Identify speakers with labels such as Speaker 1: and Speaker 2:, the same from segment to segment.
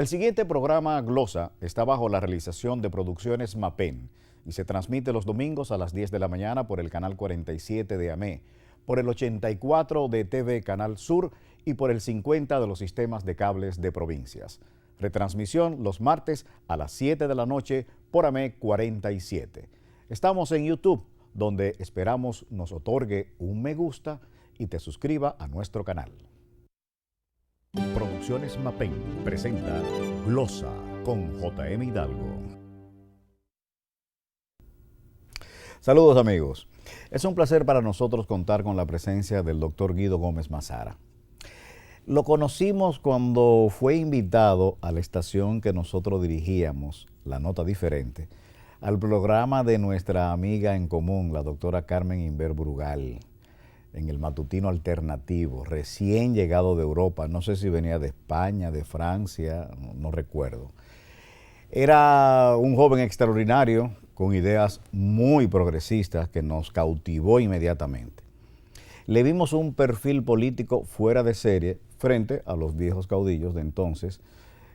Speaker 1: El siguiente programa, Glosa, está bajo la realización de Producciones MAPEN y se transmite los domingos a las 10 de la mañana por el canal 47 de AME, por el 84 de TV Canal Sur y por el 50 de los sistemas de cables de provincias. Retransmisión los martes a las 7 de la noche por AME 47. Estamos en YouTube, donde esperamos nos otorgue un me gusta y te suscriba a nuestro canal. Producciones MAPEN presenta Glosa con J.M. Hidalgo. Saludos amigos. Es un placer para nosotros contar con la presencia del doctor Guido Gómez Mazara. Lo conocimos cuando fue invitado a la estación que nosotros dirigíamos, La Nota Diferente, al programa de nuestra amiga en común, la doctora Carmen Inver Brugal, en el matutino alternativo, recién llegado de Europa, no sé si venía de España, de Francia, no recuerdo. Era un joven extraordinario, con ideas muy progresistas que nos cautivó inmediatamente. Le vimos un perfil político fuera de serie frente a los viejos caudillos de entonces,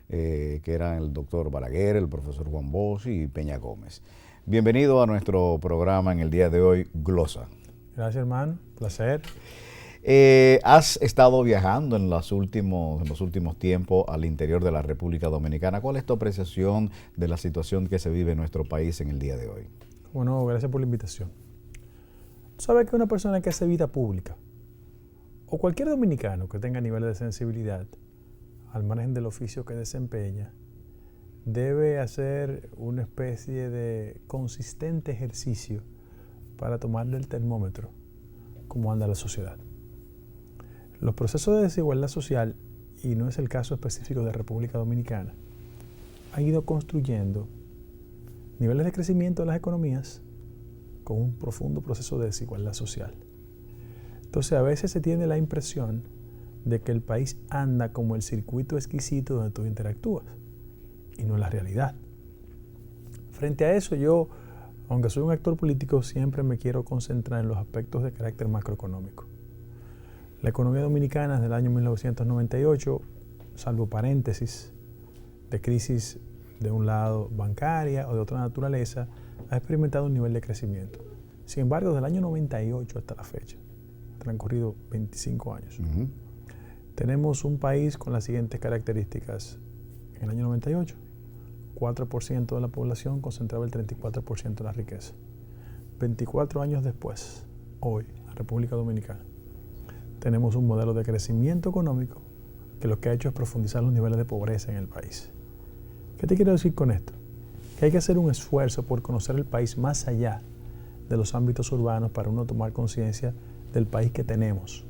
Speaker 1: que eran el doctor Balaguer, el profesor Juan Bosch y Peña Gómez. Bienvenido a nuestro programa en el día de hoy, Glosa.
Speaker 2: Gracias, hermano. Placer.
Speaker 1: Has estado viajando en los últimos tiempos al interior de la República Dominicana. ¿Cuál es tu apreciación de la situación que se vive en nuestro país en el día de hoy?
Speaker 2: Bueno, gracias por la invitación. Tú sabes que una persona que hace vida pública, o cualquier dominicano que tenga niveles de sensibilidad, al margen del oficio que desempeña, debe hacer una especie de consistente ejercicio para tomarle el termómetro, cómo anda la sociedad. Los procesos de desigualdad social, y no es el caso específico de República Dominicana, han ido construyendo niveles de crecimiento de las economías con un profundo proceso de desigualdad social. Entonces a veces se tiene la impresión de que el país anda como el circuito exquisito donde tú interactúas, y no es la realidad. Frente a eso yo, aunque soy un actor político, siempre me quiero concentrar en los aspectos de carácter macroeconómico. La economía dominicana desde el año 1998, salvo paréntesis de crisis de un lado bancaria o de otra naturaleza, ha experimentado un nivel de crecimiento. Sin embargo, desde el año 98 hasta la fecha, han transcurrido 25 años, tenemos un país con las siguientes características. En el año 98, 4% de la población concentraba el 34% de la riqueza. 24 años después, hoy, la República Dominicana, tenemos un modelo de crecimiento económico que lo que ha hecho es profundizar los niveles de pobreza en el país. ¿Qué te quiero decir con esto? Que hay que hacer un esfuerzo por conocer el país más allá de los ámbitos urbanos para uno tomar conciencia del país que tenemos.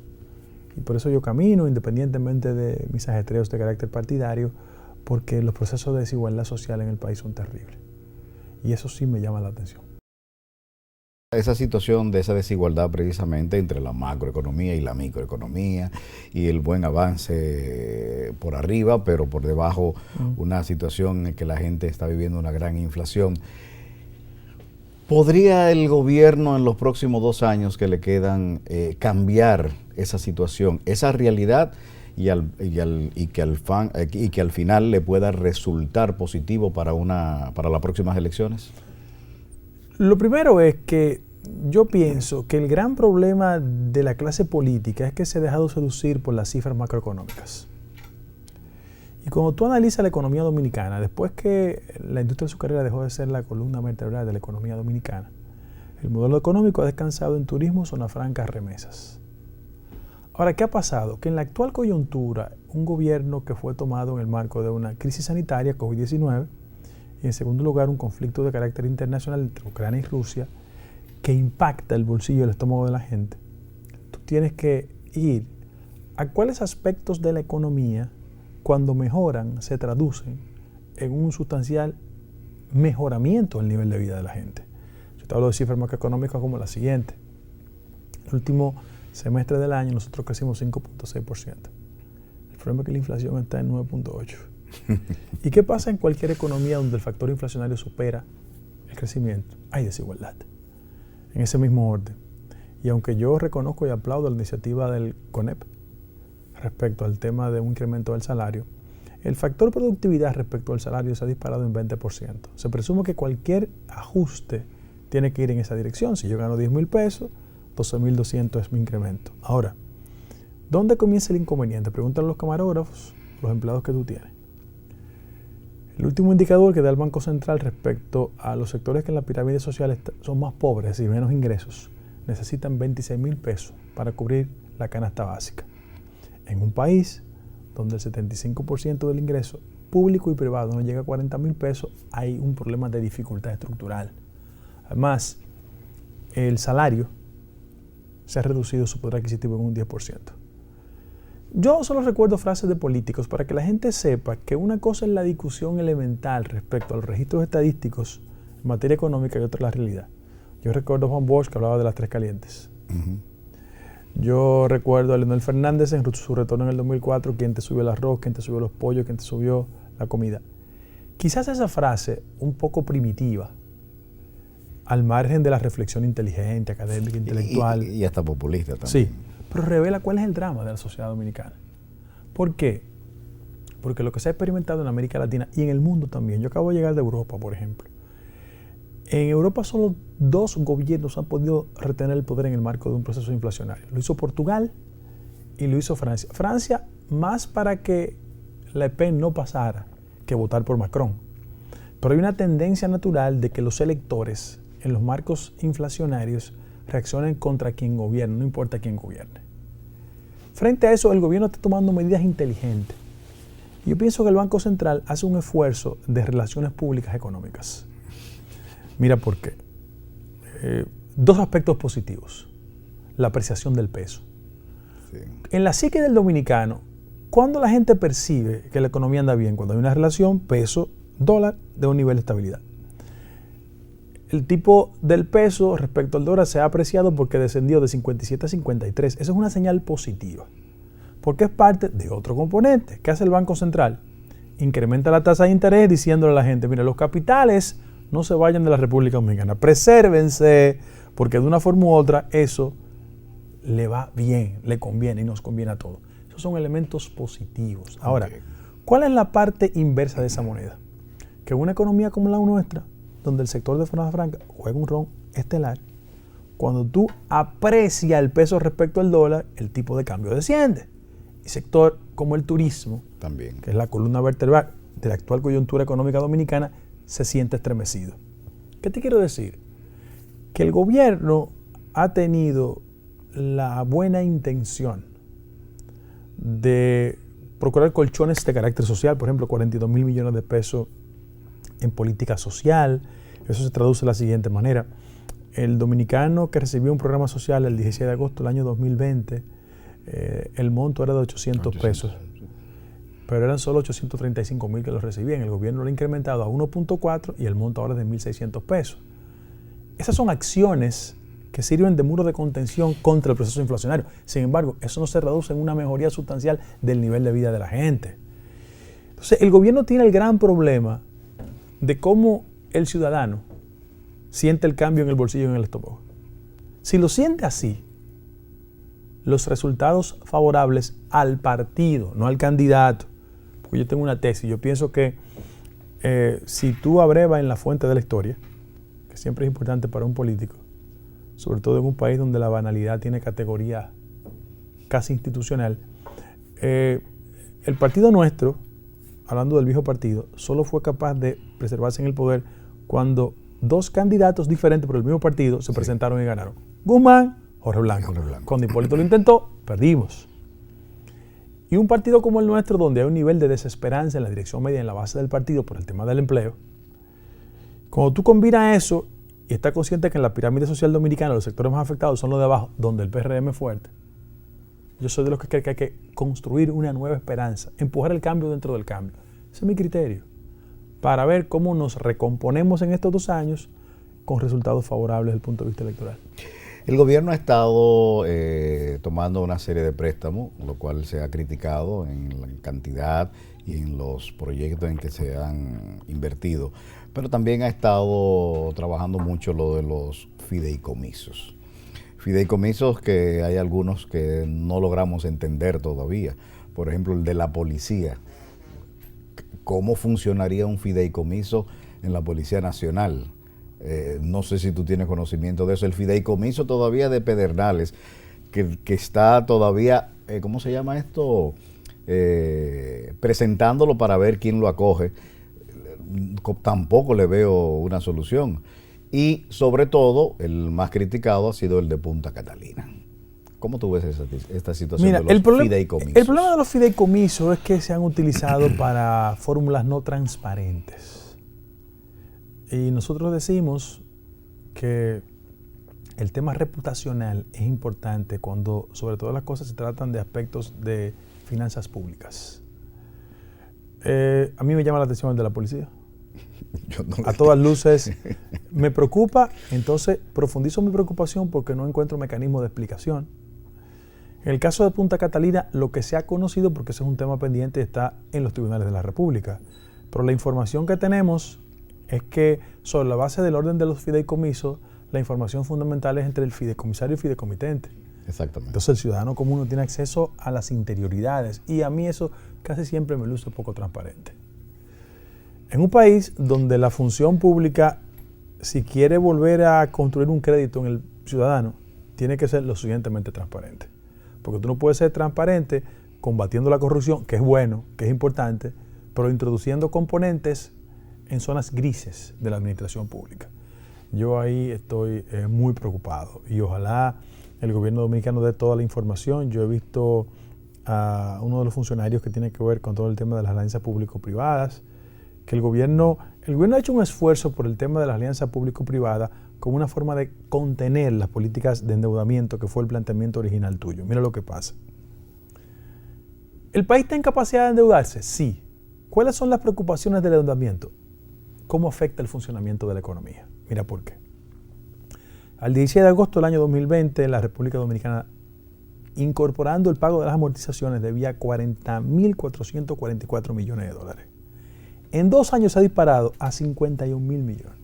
Speaker 2: Y por eso yo camino, independientemente de mis ajetreos de carácter partidario, porque los procesos de desigualdad social en el país son terribles. Y eso sí me llama la atención.
Speaker 1: Esa situación de esa desigualdad precisamente entre la macroeconomía y la microeconomía y el buen avance por arriba, pero por debajo una situación en que la gente está viviendo una gran inflación. ¿Podría el gobierno en los próximos 2 años que le quedan cambiar esa situación, esa realidad y que al final le pueda resultar positivo para las próximas elecciones?
Speaker 2: Lo primero es que yo pienso que el gran problema de la clase política es que se ha dejado seducir por las cifras macroeconómicas. Y cuando tú analizas la economía dominicana, después que la industria azucarera dejó de ser la columna vertebral de la economía dominicana, el modelo económico ha descansado en turismo, zona franca, remesas. Ahora, ¿qué ha pasado? Que en la actual coyuntura, un gobierno que fue tomado en el marco de una crisis sanitaria, COVID-19, y en segundo lugar, un conflicto de carácter internacional entre Ucrania y Rusia, que impacta el bolsillo y el estómago de la gente, tú tienes que ir a cuáles aspectos de la economía, cuando mejoran, se traducen en un sustancial mejoramiento del nivel de vida de la gente. Yo te hablo de cifras macroeconómicas como la siguiente. El último semestre del año nosotros crecimos 5.6%. El problema es que la inflación está en 9.8%. ¿Y qué pasa en cualquier economía donde el factor inflacionario supera el crecimiento? Hay desigualdad. En ese mismo orden. Y aunque yo reconozco y aplaudo la iniciativa del CONEP respecto al tema de un incremento del salario, el factor productividad respecto al salario se ha disparado en 20%. Se presume que cualquier ajuste tiene que ir en esa dirección. Si yo gano 10,000 pesos, 12,200 es mi incremento. Ahora, ¿dónde comienza el inconveniente? Pregúntale a los camarógrafos, los empleados que tú tienes. El último indicador que da el Banco Central respecto a los sectores que en la pirámide social son más pobres y menos ingresos, necesitan 26,000 pesos para cubrir la canasta básica. En un país donde el 75% del ingreso público y privado no llega a 40,000 pesos, hay un problema de dificultad estructural. Además, el salario se ha reducido su poder adquisitivo en un 10%. Yo solo recuerdo frases de políticos para que la gente sepa que una cosa es la discusión elemental respecto a los registros estadísticos en materia económica y otra es la realidad. Yo recuerdo a Juan Bosch que hablaba de las tres calientes. Yo recuerdo a Leonel Fernández en su retorno en el 2004, quién te subió el arroz, quién te subió los pollos, quién te subió la comida. Quizás esa frase, un poco primitiva, al margen de la reflexión inteligente, académica, intelectual.
Speaker 1: Y hasta populista también.
Speaker 2: Sí, pero revela cuál es el drama de la sociedad dominicana. ¿Por qué? Porque lo que se ha experimentado en América Latina y en el mundo también, yo acabo de llegar de Europa, por ejemplo. En Europa solo 2 gobiernos han podido retener el poder en el marco de un proceso inflacionario. Lo hizo Portugal y lo hizo Francia. Francia más para que Le Pen no pasara que votar por Macron. Pero hay una tendencia natural de que los electores en los marcos inflacionarios reaccionen contra quien gobierna, no importa quién gobierne. Frente a eso, el gobierno está tomando medidas inteligentes. Yo pienso que el Banco Central hace un esfuerzo de relaciones públicas económicas. Mira por qué. 2 aspectos positivos. La apreciación del peso. Sí. En la psique del dominicano, ¿cuándo la gente percibe que la economía anda bien? Cuando hay una relación peso-dólar de un nivel de estabilidad. El tipo del peso respecto al dólar se ha apreciado porque descendió de 57 a 53. Eso es una señal positiva. Porque es parte de otro componente. ¿Qué hace el Banco Central? Incrementa la tasa de interés diciéndole a la gente, mire, los capitales no se vayan de la República Dominicana, presérvense, porque de una forma u otra eso le va bien, le conviene y nos conviene a todos. Esos son elementos positivos. Ahora, ¿cuál es la parte inversa de esa moneda? Que una economía como la nuestra, donde el sector de zona franca juega un rol estelar, cuando tú aprecias el peso respecto al dólar, el tipo de cambio desciende. Y sector como el turismo, también, que es la columna vertebral de la actual coyuntura económica dominicana, se siente estremecido. ¿Qué te quiero decir? Que el gobierno ha tenido la buena intención de procurar colchones de carácter social, por ejemplo, 42,000 millones de pesos en política social. Eso se traduce de la siguiente manera. El dominicano que recibió un programa social el 16 de agosto del año 2020, el monto era de 800 pesos. Pero eran solo 835,000 que lo recibían. El gobierno lo ha incrementado a 1.4 y el monto ahora es de 1.600 pesos. Esas son acciones que sirven de muro de contención contra el proceso inflacionario. Sin embargo, eso no se reduce en una mejoría sustancial del nivel de vida de la gente. Entonces, el gobierno tiene el gran problema de cómo el ciudadano siente el cambio en el bolsillo y en el estómago. Si lo siente así, los resultados favorables al partido, no al candidato, porque yo tengo una tesis, yo pienso que si tú abrevas en la fuente de la historia, que siempre es importante para un político, sobre todo en un país donde la banalidad tiene categoría casi institucional, el partido nuestro, hablando del viejo partido, solo fue capaz de preservarse en el poder cuando 2 candidatos diferentes por el mismo partido se presentaron y ganaron. Guzmán, Jorge Blanco. Cuando Hipólito lo intentó, perdimos. Y un partido como el nuestro, donde hay un nivel de desesperanza en la dirección media, en la base del partido por el tema del empleo, cuando tú combinas eso y estás consciente que en la pirámide social dominicana los sectores más afectados son los de abajo, donde el PRM es fuerte, yo soy de los que creen que hay que construir una nueva esperanza, empujar el cambio dentro del cambio. Ese es mi criterio, para ver cómo nos recomponemos en estos 2 años con resultados favorables desde el punto de vista electoral.
Speaker 1: El gobierno ha estado tomando una serie de préstamos, lo cual se ha criticado en la cantidad y en los proyectos en que se han invertido, pero también ha estado trabajando mucho lo de los fideicomisos. Fideicomisos que hay algunos que no logramos entender todavía. Por ejemplo, el de la policía. cómo funcionaría un fideicomiso en la Policía Nacional. No sé si tú tienes conocimiento de eso. El fideicomiso todavía de Pedernales, que está todavía, ¿cómo se llama esto? Presentándolo para ver quién lo acoge. Tampoco le veo una solución. Y sobre todo, el más criticado ha sido el de Punta Catalina. ¿Cómo tú ves esta situación de los fideicomisos?
Speaker 2: El problema de los fideicomisos es que se han utilizado para fórmulas no transparentes. Y nosotros decimos que el tema reputacional es importante cuando, sobre todo, las cosas se tratan de aspectos de finanzas públicas. A mí me llama la atención el de la policía. A todas luces me preocupa, entonces profundizo mi preocupación porque no encuentro mecanismo de explicación. En el caso de Punta Catalina, lo que se ha conocido, porque ese es un tema pendiente, está en los tribunales de la República. Pero la información que tenemos es que sobre la base del orden de los fideicomisos, la información fundamental es entre el fideicomisario y el fideicomitente.
Speaker 1: Exactamente.
Speaker 2: Entonces el ciudadano común no tiene acceso a las interioridades y a mí eso casi siempre me luce poco transparente. En un país donde la función pública, si quiere volver a construir un crédito en el ciudadano, tiene que ser lo suficientemente transparente. Porque tú no puedes ser transparente combatiendo la corrupción, que es bueno, que es importante, pero introduciendo componentes en zonas grises de la administración pública. Yo ahí estoy muy preocupado y ojalá el gobierno dominicano dé toda la información. Yo he visto a uno de los funcionarios que tiene que ver con todo el tema de las alianzas público-privadas, que el gobierno ha hecho un esfuerzo por el tema de las alianzas público-privadas como una forma de contener las políticas de endeudamiento, que fue el planteamiento original tuyo. Mira lo que pasa. ¿El país está en capacidad de endeudarse? Sí. ¿Cuáles son las preocupaciones del endeudamiento? ¿Cómo afecta el funcionamiento de la economía? Mira por qué. Al 17 de agosto del año 2020, la República Dominicana, incorporando el pago de las amortizaciones, debía 40.444 millones de dólares. En 2 años se ha disparado a 51.000 millones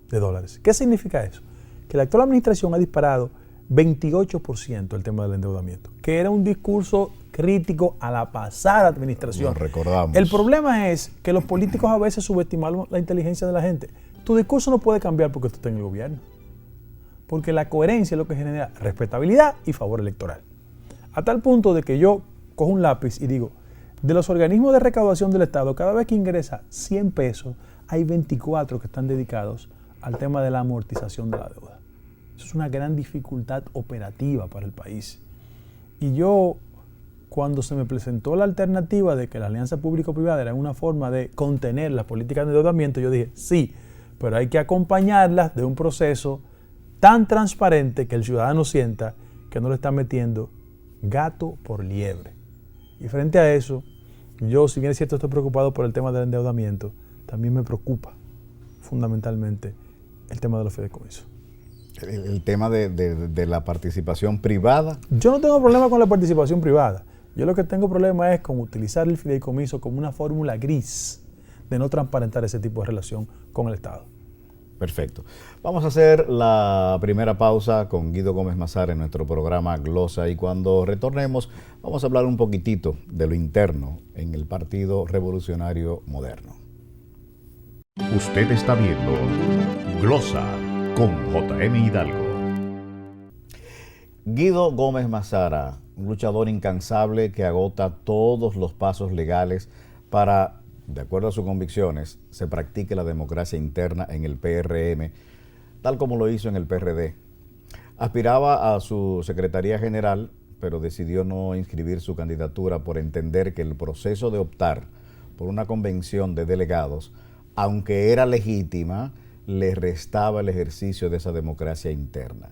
Speaker 2: de dólares. ¿Qué significa eso? Que la actual administración ha disparado 28% el tema del endeudamiento, que era un discurso crítico a la pasada administración.
Speaker 1: Lo recordamos.
Speaker 2: El problema es que los políticos a veces subestimamos la inteligencia de la gente. Tu discurso no puede cambiar porque tú estás en el gobierno. Porque la coherencia es lo que genera respetabilidad y favor electoral. A tal punto de que yo cojo un lápiz y digo, de los organismos de recaudación del Estado, cada vez que ingresa 100 pesos, hay 24 que están dedicados al tema de la amortización de la deuda. Eso es una gran dificultad operativa para el país. Y yo, cuando se me presentó la alternativa de que la alianza público-privada era una forma de contener las políticas de endeudamiento, yo dije, sí, pero hay que acompañarlas de un proceso tan transparente que el ciudadano sienta que no le está metiendo gato por liebre. Y frente a eso, yo, si bien es cierto, estoy preocupado por el tema del endeudamiento, también me preocupa fundamentalmente el tema de los fideicomisos.
Speaker 1: El tema de la participación privada.
Speaker 2: Yo no tengo problema con la participación privada. Yo lo que tengo problema es con utilizar el fideicomiso como una fórmula gris de no transparentar ese tipo de relación con el Estado.
Speaker 1: Perfecto. Vamos a hacer la primera pausa con Guido Gómez Mazara en nuestro programa Glosa y cuando retornemos vamos a hablar un poquitito de lo interno en el Partido Revolucionario Moderno.
Speaker 3: Usted está viendo Glosa con J.M. Hidalgo.
Speaker 1: Guido Gómez Mazara, un luchador incansable que agota todos los pasos legales para, de acuerdo a sus convicciones, se practique la democracia interna en el PRM, tal como lo hizo en el PRD. Aspiraba a su secretaría general, pero decidió no inscribir su candidatura por entender que el proceso de optar por una convención de delegados, aunque era legítima, le restaba el ejercicio de esa democracia interna.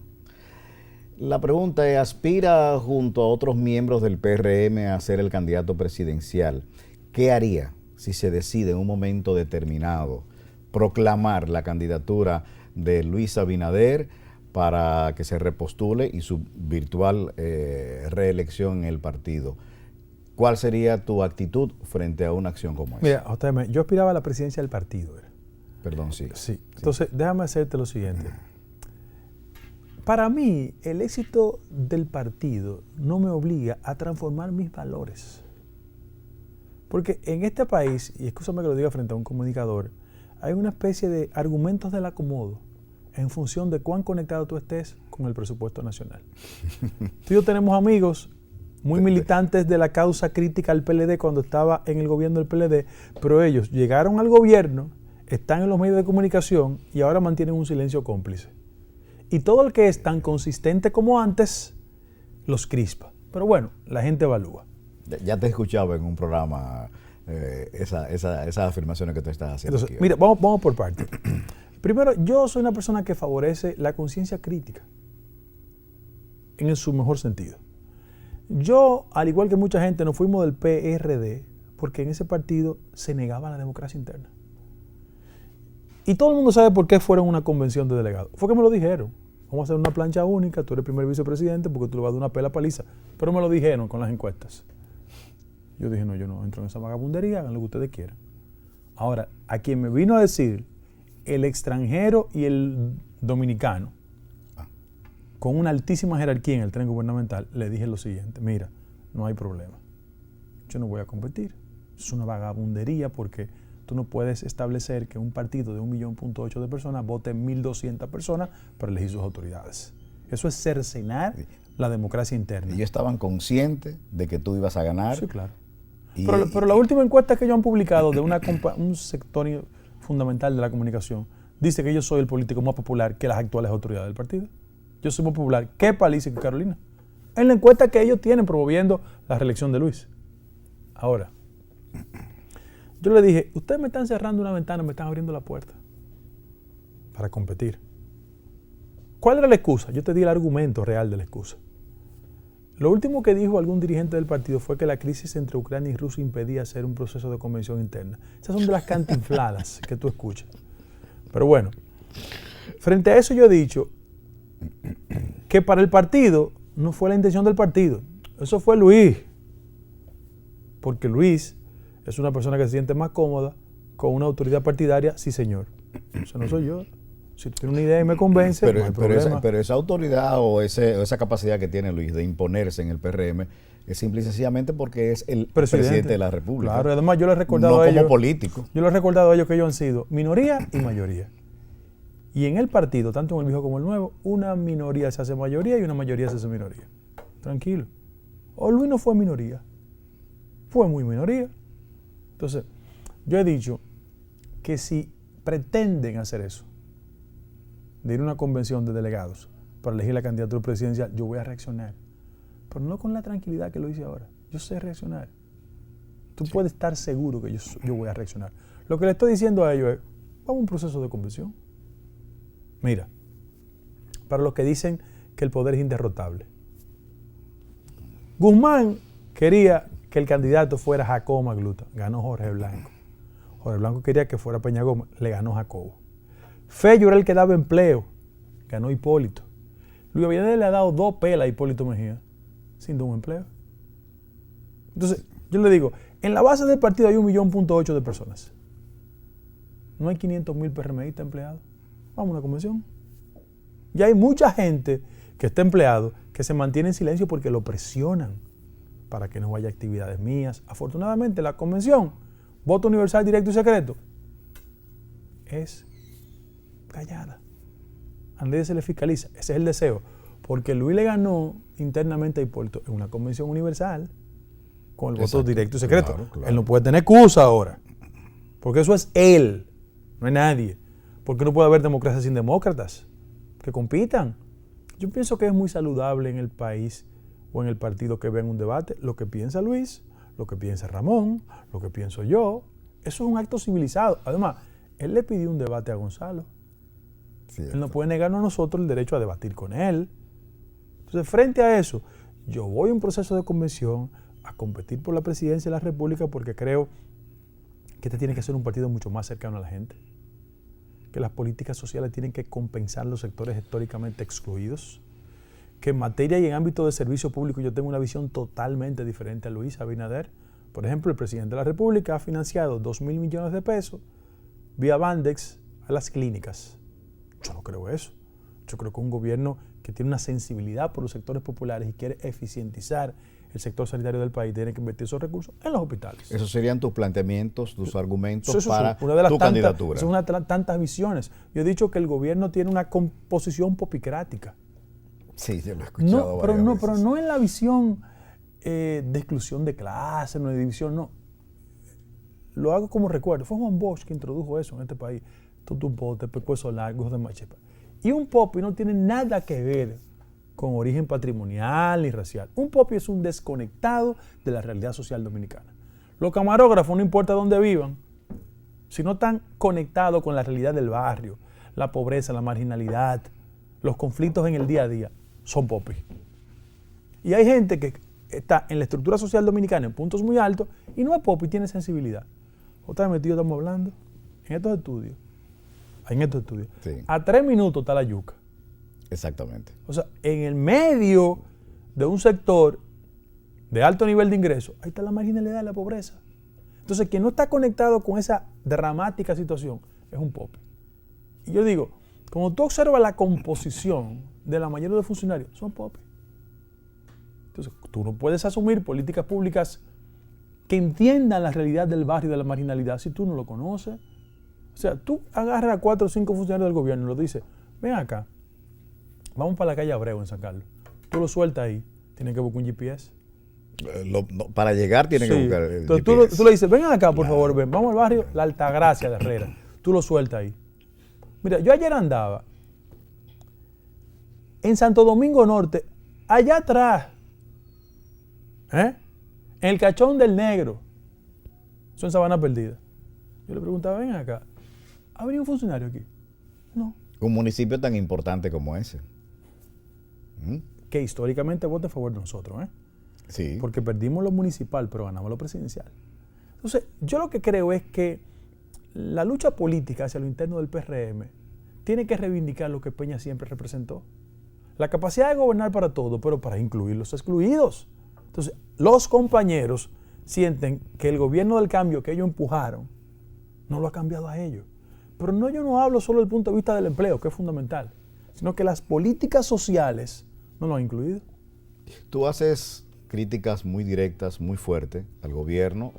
Speaker 1: La pregunta es, ¿aspira junto a otros miembros del PRM a ser el candidato presidencial? ¿Qué haría si se decide en un momento determinado proclamar la candidatura de Luis Abinader para que se repostule y su virtual reelección en el partido? ¿Cuál sería tu actitud frente a una acción como esa?
Speaker 2: Mira, JM, yo aspiraba a la presidencia del partido.
Speaker 1: Perdón, sí.
Speaker 2: Sí. Entonces, déjame hacerte lo siguiente. Para mí, el éxito del partido no me obliga a transformar mis valores. Porque en este país, y escúchame que lo diga frente a un comunicador, hay una especie de argumentos del acomodo en función de cuán conectado tú estés con el presupuesto nacional. Tú y yo tenemos amigos muy militantes de la causa crítica al PLD cuando estaba en el gobierno del PLD, pero ellos llegaron al gobierno, están en los medios de comunicación y ahora mantienen un silencio cómplice. Y todo el que es tan consistente como antes, los crispa. Pero bueno, la gente evalúa.
Speaker 1: Ya te escuchaba en un programa esas afirmaciones que tú estás haciendo.
Speaker 2: Entonces,
Speaker 1: aquí.
Speaker 2: mira, vamos por partes. Primero, yo soy una persona que favorece la conciencia crítica, en su mejor sentido. Yo, al igual que mucha gente, nos fuimos del PRD porque en ese partido se negaba la democracia interna. Y todo el mundo sabe por qué fueron a una convención de delegados. Fue que me lo dijeron. Vamos a hacer una plancha única, tú eres el primer vicepresidente porque tú le vas a dar una pela paliza. Pero me lo dijeron con las encuestas. Yo dije, no, yo no entro en esa vagabundería, hagan lo que ustedes quieran. Ahora, a quien me vino a decir el extranjero y el dominicano, con una altísima jerarquía en el tren gubernamental, le dije lo siguiente: mira, no hay problema. Yo no voy a competir. Es una vagabundería porque tú no puedes establecer que un partido de 1,8 millones de personas vote 1,200 personas para elegir sus autoridades. Eso es cercenar la democracia interna.
Speaker 1: Ellos estaban conscientes de que tú ibas a ganar.
Speaker 2: Sí, claro. Pero la última encuesta que ellos han publicado de un sector fundamental de la comunicación dice que yo soy el político más popular que las actuales autoridades del partido. Yo soy más popular que Paliza y que Carolina. En la encuesta que ellos tienen promoviendo la reelección de Luis. Ahora, yo le dije, ustedes me están cerrando una ventana, me están abriendo la puerta para competir. ¿Cuál era la excusa? Yo te di el argumento real de la excusa. Lo último que dijo algún dirigente del partido fue que la crisis entre Ucrania y Rusia impedía hacer un proceso de convención interna. Esas son de las cantinfladas que tú escuchas. Pero bueno, frente a eso yo he dicho que para el partido no fue la intención del partido. Eso fue Luis. Porque Luis es una persona que se siente más cómoda con una autoridad partidaria, sí señor. Eso no soy yo. Si tú tienes una idea y me convence, no hay problema.
Speaker 1: Pero esa autoridad o esa capacidad que tiene Luis de imponerse en el PRM es simple y sencillamente porque es el presidente de la República.
Speaker 2: Claro, además yo le he recordado a ellos.
Speaker 1: No como político.
Speaker 2: Yo les he recordado a ellos que ellos han sido minoría y mayoría. Y en el partido, tanto en el viejo como el nuevo, una minoría se hace mayoría y una mayoría se hace minoría. Tranquilo. O Luis no fue minoría. Fue muy minoría. Entonces, yo he dicho que si pretenden hacer eso, de ir a una convención de delegados para elegir la candidatura presidencial, yo voy a reaccionar. Pero no con la tranquilidad que lo hice ahora. Yo sé reaccionar. Tú puedes estar seguro que yo voy a reaccionar. Lo que le estoy diciendo a ellos es, vamos a un proceso de convención. Mira, para los que dicen que el poder es inderrotable. Guzmán quería que el candidato fuera Jacobo Magluta, ganó Jorge Blanco. Jorge Blanco quería que fuera Peña Gómez, le ganó Jacobo. Fello era el que daba empleo, ganó Hipólito. Luis Abinader le ha dado 2 pelas a Hipólito Mejía, sin dar un empleo. Entonces, yo le digo, en la base del partido hay 1,8 millones de personas. No hay 500,000 PRMistas empleados. Vamos a una convención. Y hay mucha gente que está empleado que se mantiene en silencio porque lo presionan para que no vaya a actividades mías. Afortunadamente, la convención, voto universal, directo y secreto, es callada. A nadie se le fiscaliza. Ese es el deseo. Porque Luis le ganó internamente a Hipólito en una convención universal con el voto directo y secreto.
Speaker 1: Claro, claro.
Speaker 2: Él no puede tener excusa ahora. Porque eso es él, no es nadie. Porque no puede haber democracia sin demócratas que compitan. Yo pienso que es muy saludable en el país o en el partido que vean un debate. Lo que piensa Luis, lo que piensa Ramón, lo que pienso yo. Eso es un acto civilizado. Además, él le pidió un debate a Gonzalo.
Speaker 1: Cierto.
Speaker 2: Él no puede negarnos a nosotros el derecho a debatir con él. Entonces, frente a eso, yo voy a un proceso de convención a competir por la presidencia de la República porque creo que este tiene que ser un partido mucho más cercano a la gente. Que las políticas sociales tienen que compensar los sectores históricamente excluidos. Que en materia y en ámbito de servicio público yo tengo una visión totalmente diferente a Luis Abinader. Por ejemplo, el presidente de la República ha financiado 2,000 millones de pesos vía Bandex a las clínicas. Yo no creo eso. Yo creo que un gobierno que tiene una sensibilidad por los sectores populares y quiere eficientizar el sector sanitario del país tiene que invertir esos recursos en los hospitales.
Speaker 1: Esos serían tus planteamientos, tus argumentos
Speaker 2: Eso
Speaker 1: para
Speaker 2: una de las
Speaker 1: tu candidatura.
Speaker 2: Es una de las tantas visiones. Yo he dicho que el gobierno tiene una composición popicrática.
Speaker 1: Sí, yo lo he escuchado
Speaker 2: Pero
Speaker 1: veces.
Speaker 2: no en la visión de exclusión de clase, no de división, no. Lo hago como recuerdo. Fue Juan Bosch que introdujo eso en este país. Totupote, Pecueso Largo, de Machepa. Y un POPI no tiene nada que ver con origen patrimonial ni racial. Un POPI es un desconectado de la realidad social dominicana. Los camarógrafos, no importa dónde vivan, si no están conectados con la realidad del barrio, la pobreza, la marginalidad, los conflictos en el día a día, son POPI. Y hay gente que está en la estructura social dominicana en puntos muy altos y no es POPI, tiene sensibilidad. Otra vez, estamos hablando en estos estudios.
Speaker 1: Sí.
Speaker 2: A 3 minutos está la yuca.
Speaker 1: Exactamente.
Speaker 2: O sea, en el medio de un sector de alto nivel de ingresos, ahí está la marginalidad y la pobreza. Entonces, quien no está conectado con esa dramática situación es un POPI. Y yo digo, como tú observas la composición de la mayoría de los funcionarios, son POPI. Entonces, tú no puedes asumir políticas públicas que entiendan la realidad del barrio y de la marginalidad si tú no lo conoces. O sea, tú agarras a 4 o 5 funcionarios del gobierno y los dices, ven acá, vamos para la calle Abreu en San Carlos. Tú lo sueltas ahí, tienes que buscar un GPS.
Speaker 1: Para llegar tiene que buscar el
Speaker 2: Entonces,
Speaker 1: GPS.
Speaker 2: tú le dices, ven acá, por favor, ven, vamos al barrio La Altagracia de Herrera. Tú lo sueltas ahí. Mira, yo ayer andaba en Santo Domingo Norte, allá atrás, en el Cachón del Negro, eso en Sabana Perdida. Yo le preguntaba, ven acá, ¿ha venido un funcionario aquí? No.
Speaker 1: Un municipio tan importante como ese.
Speaker 2: Que históricamente vota a favor de nosotros,
Speaker 1: Sí.
Speaker 2: porque perdimos lo municipal, pero ganamos lo presidencial. Entonces, yo lo que creo es que la lucha política hacia lo interno del PRM tiene que reivindicar lo que Peña siempre representó. La capacidad de gobernar para todo, pero para incluir los excluidos. Entonces, los compañeros sienten que el gobierno del cambio que ellos empujaron no lo ha cambiado a ellos. Pero no, yo no hablo solo desde el punto de vista del empleo, que es fundamental, sino que las políticas sociales no lo han incluido.
Speaker 1: Tú haces críticas muy directas, muy fuertes al gobierno,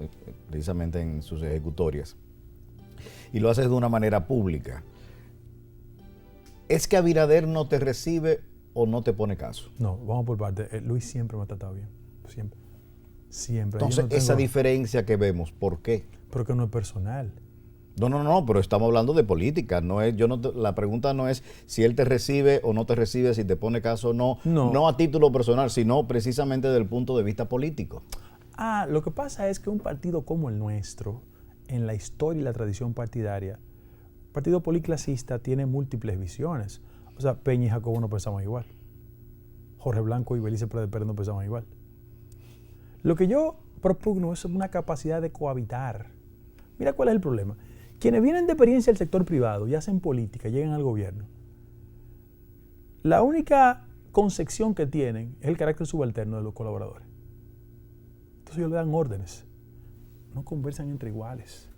Speaker 1: precisamente en sus ejecutorias, y lo haces de una manera pública. ¿Es que Abinader no te recibe o no te pone caso?
Speaker 2: No, vamos por parte. Luis siempre me ha tratado bien. Siempre. Siempre.
Speaker 1: Entonces, esa diferencia que vemos, ¿por qué?
Speaker 2: Pero que no es personal.
Speaker 1: No, pero estamos hablando de política. La pregunta no es si él te recibe o no te recibe, si te pone caso o no. No a título personal, sino precisamente desde el punto de vista político.
Speaker 2: Lo que pasa es que un partido como el nuestro, en la historia y la tradición partidaria, un partido policlasista tiene múltiples visiones. O sea, Peña y Jacobo no pensaban igual. Jorge Blanco y Belice Pérez no pensaban igual. Lo que yo propugno es una capacidad de cohabitar. Mira cuál es el problema. Quienes vienen de experiencia del sector privado y hacen política, llegan al gobierno, la única concepción que tienen es el carácter subalterno de los colaboradores. Entonces ellos le dan órdenes, no conversan entre iguales.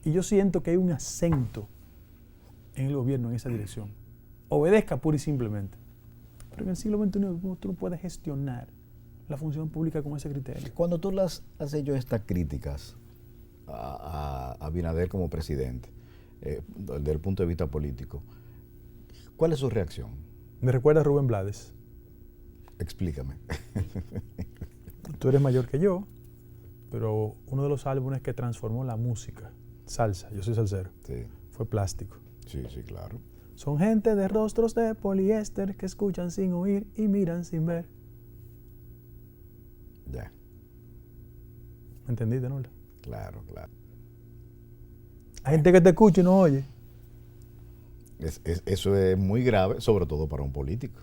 Speaker 2: Y yo siento que hay un acento en el gobierno en esa dirección. Obedezca pura y simplemente. Pero en el siglo XXI tú no puedes gestionar la función pública con ese criterio.
Speaker 1: Cuando tú las has hecho estas críticas a Abinader como presidente, desde el punto de vista político, ¿cuál es su reacción?
Speaker 2: Me recuerda a Rubén Blades.
Speaker 1: Explícame.
Speaker 2: Tú eres mayor que yo, pero uno de los álbumes que transformó la música, salsa, yo soy salsero,
Speaker 1: Sí.
Speaker 2: fue Plástico.
Speaker 1: Sí, claro.
Speaker 2: Son gente de rostros de poliéster que escuchan sin oír y miran sin ver.
Speaker 1: Ya.
Speaker 2: ¿Me entendiste, no?
Speaker 1: Claro.
Speaker 2: Hay gente que te escucha y no oye.
Speaker 1: Eso es muy grave, sobre todo para un político.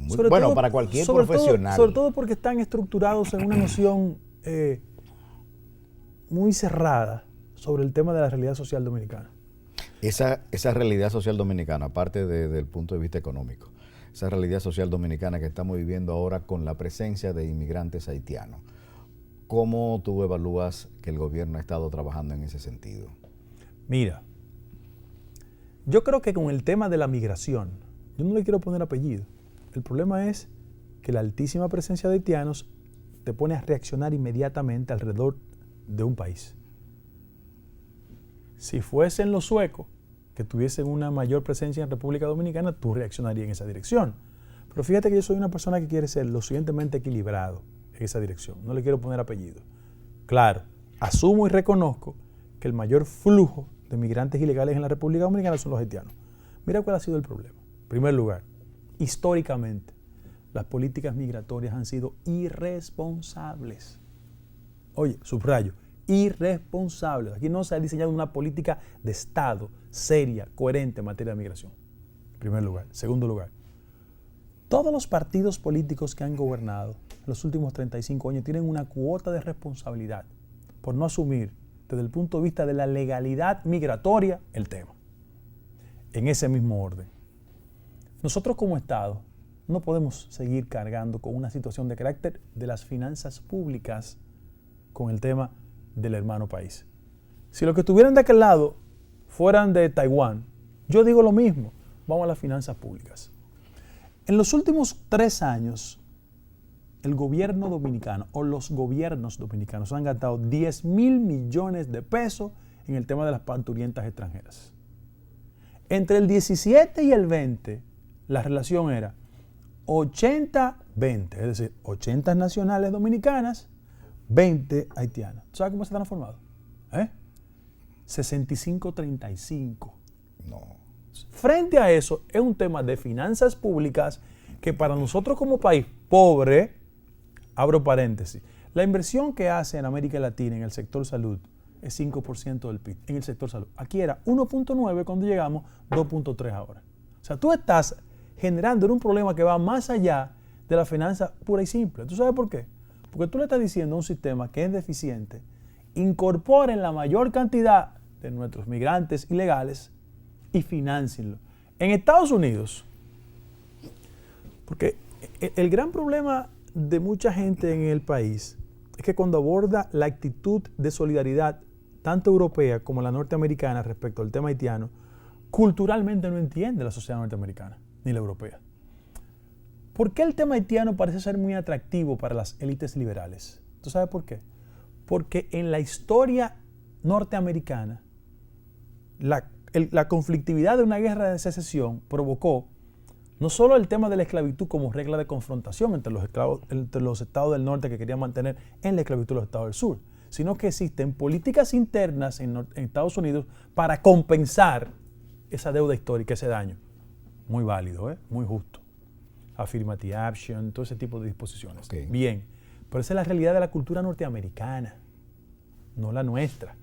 Speaker 2: Sobre todo,
Speaker 1: para cualquier
Speaker 2: sobre
Speaker 1: profesional.
Speaker 2: sobre todo porque están estructurados en una noción muy cerrada sobre el tema de la realidad social dominicana.
Speaker 1: Esa realidad social dominicana, aparte del punto de vista económico, esa realidad social dominicana que estamos viviendo ahora con la presencia de inmigrantes haitianos, ¿cómo tú evalúas que el gobierno ha estado trabajando en ese sentido?
Speaker 2: Mira, yo creo que con el tema de la migración, yo no le quiero poner apellido. El problema es que la altísima presencia de haitianos te pone a reaccionar inmediatamente alrededor de un país. Si fuesen los suecos, que tuviesen una mayor presencia en República Dominicana, tú reaccionarías en esa dirección. Pero fíjate que yo soy una persona que quiere ser lo suficientemente equilibrado en esa dirección. No le quiero poner apellido. Claro, asumo y reconozco que el mayor flujo de migrantes ilegales en la República Dominicana son los haitianos. Mira cuál ha sido el problema. En primer lugar, históricamente, las políticas migratorias han sido irresponsables. Oye, subrayo, irresponsables. Aquí no se ha diseñado una política de Estado seria, coherente en materia de migración. En primer lugar. Segundo lugar, todos los partidos políticos que han gobernado en los últimos 35 años tienen una cuota de responsabilidad por no asumir desde el punto de vista de la legalidad migratoria el tema. En ese mismo orden, nosotros como Estado no podemos seguir cargando con una situación de carácter de las finanzas públicas con el tema del hermano país. Si los que estuvieran de aquel lado fueran de Taiwán, yo digo lo mismo, vamos a las finanzas públicas. En los últimos 3 años, el gobierno dominicano o los gobiernos dominicanos han gastado 10,000 millones de pesos en el tema de las parturientas extranjeras. Entre el 17 y el 20, la relación era 80-20, es decir, 80 nacionales dominicanas, 20 haitianas. ¿Sabes cómo se ha transformado? 65-35.
Speaker 1: No.
Speaker 2: Frente a eso, es un tema de finanzas públicas que para nosotros como país pobre, abro paréntesis, la inversión que hace en América Latina en el sector salud es 5% del PIB, en el sector salud. Aquí era 1.9 cuando llegamos, 2.3 ahora. O sea, tú estás generando un problema que va más allá de la finanza pura y simple. ¿Tú sabes por qué? Porque tú le estás diciendo a un sistema que es deficiente, incorporen la mayor cantidad de nuestros migrantes ilegales y financienlo. En Estados Unidos, porque el gran problema de mucha gente en el país es que cuando aborda la actitud de solidaridad, tanto europea como la norteamericana respecto al tema haitiano, culturalmente no entiende la sociedad norteamericana ni la europea. ¿Por qué el tema haitiano parece ser muy atractivo para las élites liberales? ¿Tú sabes por qué? Porque en la historia norteamericana, la conflictividad de una guerra de secesión provocó no solo el tema de la esclavitud como regla de confrontación entre los estados del norte que querían mantener en la esclavitud los estados del sur, sino que existen políticas internas en Estados Unidos para compensar esa deuda histórica, ese daño. Muy válido, muy justo. Affirmative action, todo ese tipo de disposiciones.
Speaker 1: Okay.
Speaker 2: Bien, pero esa es la realidad de la cultura norteamericana, no la nuestra.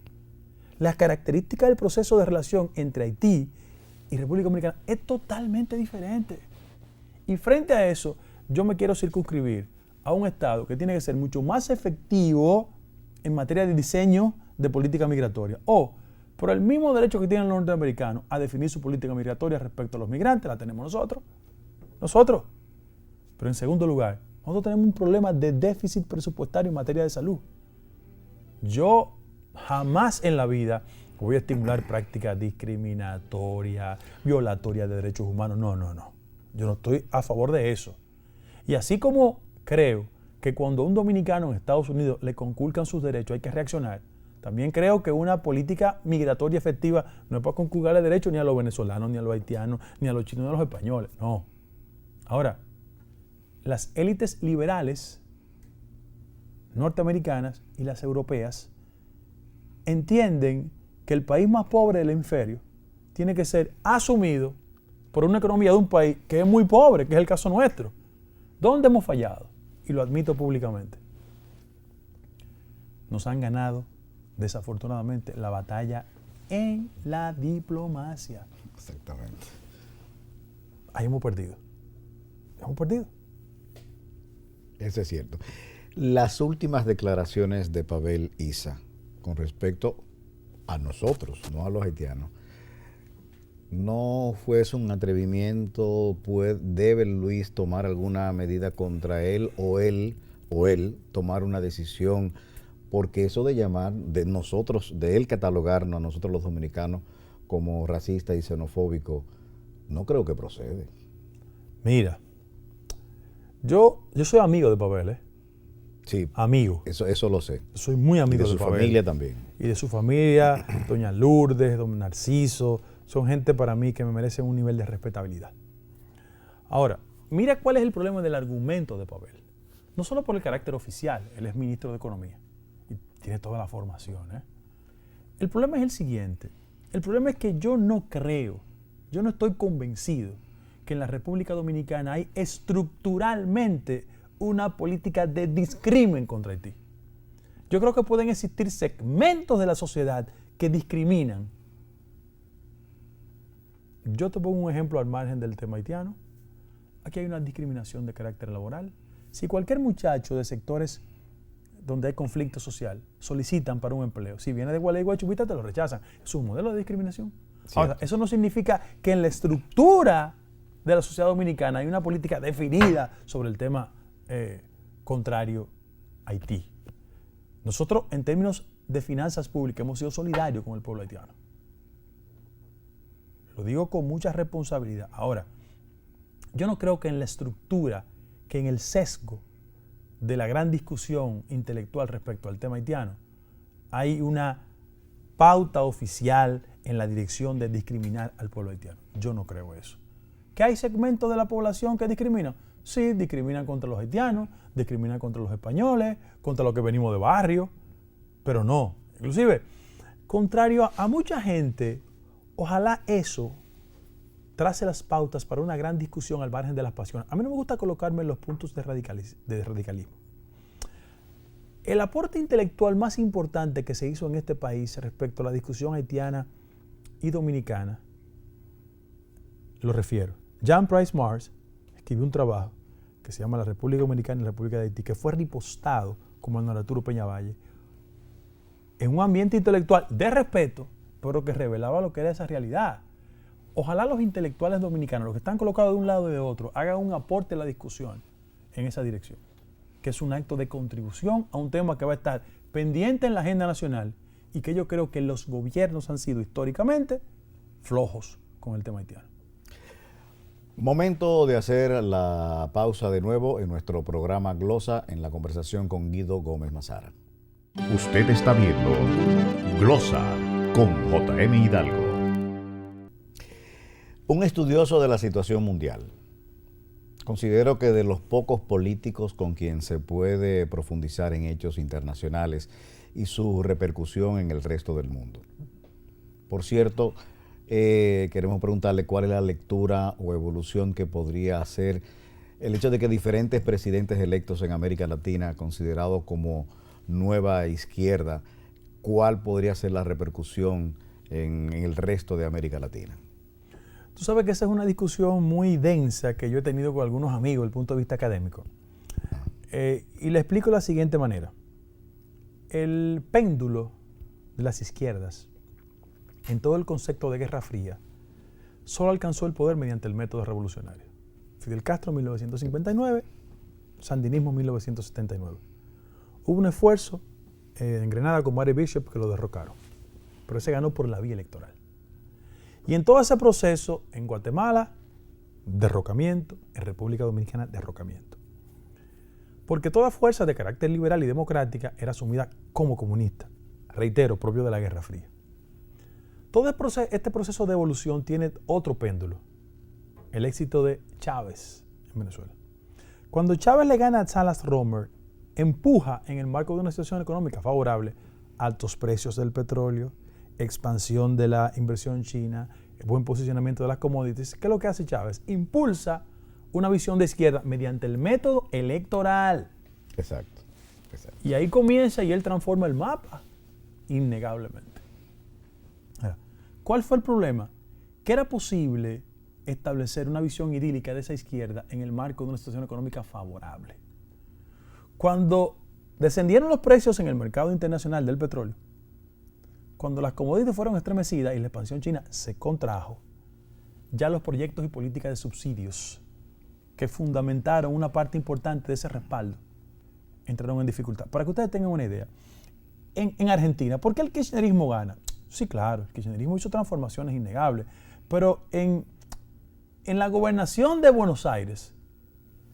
Speaker 2: Las características del proceso de relación entre Haití y República Dominicana es totalmente diferente. Y frente a eso, yo me quiero circunscribir a un Estado que tiene que ser mucho más efectivo en materia de diseño de política migratoria. O, por el mismo derecho que tienen los norteamericanos a definir su política migratoria respecto a los migrantes, la tenemos nosotros. Pero en segundo lugar, nosotros tenemos un problema de déficit presupuestario en materia de salud. Yo jamás en la vida voy a estimular prácticas discriminatorias, violatorias de derechos humanos. No. Yo no estoy a favor de eso. Y así como creo que cuando a un dominicano en Estados Unidos le conculcan sus derechos hay que reaccionar, también creo que una política migratoria efectiva no es para conculcarle derechos ni a los venezolanos, ni a los haitianos, ni a los chinos, ni a los españoles. No. Ahora, las élites liberales norteamericanas y las europeas entienden que el país más pobre del hemisferio tiene que ser asumido por una economía de un país que es muy pobre, que es el caso nuestro. ¿Dónde hemos fallado? Y lo admito públicamente. Nos han ganado, desafortunadamente, la batalla en la diplomacia.
Speaker 1: Exactamente.
Speaker 2: Ahí hemos perdido.
Speaker 1: Eso es cierto. Las últimas declaraciones de Pavel Issa con respecto a nosotros, no a los haitianos, ¿no fue eso un atrevimiento? ¿Debe Luis tomar alguna medida contra él o él tomar una decisión? Porque eso de llamar, de él catalogarnos a nosotros los dominicanos como racista y xenofóbico, no creo que procede.
Speaker 2: Mira, yo soy amigo de Pavel,
Speaker 1: Sí,
Speaker 2: amigo.
Speaker 1: eso lo sé.
Speaker 2: Soy muy
Speaker 1: Y
Speaker 2: amigo
Speaker 1: de su
Speaker 2: Pavel.
Speaker 1: familia también.
Speaker 2: Y de su familia, doña Lourdes, don Narciso, son gente para mí que me merecen un nivel de respetabilidad. Ahora, mira cuál es el problema del argumento de Pavel. No solo por el carácter oficial, él es ministro de Economía y tiene toda la formación. El problema es el siguiente. El problema es que yo no estoy convencido que en la República Dominicana hay estructuralmente una política de discrimen contra Haití. Yo creo que pueden existir segmentos de la sociedad que discriminan. Yo te pongo un ejemplo al margen del tema haitiano. Aquí hay una discriminación de carácter laboral. Si cualquier muchacho de sectores donde hay conflicto social solicitan para un empleo, si viene de Gualeguay y Chubita, te lo rechazan. Es un modelo de discriminación. Ahora, eso no significa que en la estructura de la sociedad dominicana hay una política definida sobre el tema contrario a Haití. Nosotros, en términos de finanzas públicas, hemos sido solidarios con el pueblo haitiano. Lo digo con mucha responsabilidad. Ahora, yo no creo que en la estructura, que en el sesgo de la gran discusión intelectual respecto al tema haitiano, hay una pauta oficial en la dirección de discriminar al pueblo haitiano. Yo no creo eso. ¿Que hay segmentos de la población que discriminan? Sí, discriminan contra los haitianos, discriminan contra los españoles, contra los que venimos de barrio, pero no. Inclusive, contrario a mucha gente, ojalá eso trace las pautas para una gran discusión al margen de las pasiones. A mí no me gusta colocarme en los puntos de radicalismo. El aporte intelectual más importante que se hizo en este país respecto a la discusión haitiana y dominicana, lo refiero. Jean Price Mars escribió un trabajo que se llama La República Dominicana y la República de Haití, que fue ripostado como el Arturo Peñavalle, en un ambiente intelectual de respeto, pero que revelaba lo que era esa realidad. Ojalá los intelectuales dominicanos, los que están colocados de un lado y de otro, hagan un aporte a la discusión en esa dirección, que es un acto de contribución a un tema que va a estar pendiente en la agenda nacional y que yo creo que los gobiernos han sido históricamente flojos con el tema haitiano.
Speaker 1: Momento de hacer la pausa de nuevo en nuestro programa Glosa en la conversación con Guido Gómez Mazara.
Speaker 3: Usted está viendo Glosa con J.M. Hidalgo.
Speaker 1: Un estudioso de la situación mundial. Considero que de los pocos políticos con quien se puede profundizar en hechos internacionales y su repercusión en el resto del mundo. Por cierto, queremos preguntarle cuál es la lectura o evolución que podría hacer el hecho de que diferentes presidentes electos en América Latina, considerados como nueva izquierda, cuál podría ser la repercusión en el resto de América Latina.
Speaker 2: Tú sabes que esa es una discusión muy densa que yo he tenido con algunos amigos desde el punto de vista académico. Y le explico de la siguiente manera. El péndulo de las izquierdas, en todo el concepto de Guerra Fría, solo alcanzó el poder mediante el método revolucionario. Fidel Castro en 1959, Sandinismo en 1979. Hubo un esfuerzo en Grenada con Mary Bishop que lo derrocaron, pero ese ganó por la vía electoral. Y en todo ese proceso, en Guatemala, derrocamiento, en República Dominicana, derrocamiento. Porque toda fuerza de carácter liberal y democrática era asumida como comunista, reitero, propio de la Guerra Fría. Todo este proceso de evolución tiene otro péndulo, el éxito de Chávez en Venezuela. Cuando Chávez le gana a Salas Romer, empuja en el marco de una situación económica favorable altos precios del petróleo, expansión de la inversión china, buen posicionamiento de las commodities. ¿Qué es lo que hace Chávez? Impulsa una visión de izquierda mediante el método electoral.
Speaker 1: Exacto.
Speaker 2: Y ahí comienza y él transforma el mapa, innegablemente. Ahora, ¿cuál fue el problema? Que era posible establecer una visión idílica de esa izquierda en el marco de una situación económica favorable. Cuando descendieron los precios en el mercado internacional del petróleo, cuando las commodities fueron estremecidas y la expansión china se contrajo, ya los proyectos y políticas de subsidios que fundamentaron una parte importante de ese respaldo entraron en dificultad. Para que ustedes tengan una idea, en Argentina, ¿por qué el kirchnerismo gana? Sí, claro, el kirchnerismo hizo transformaciones innegables, pero en la gobernación de Buenos Aires,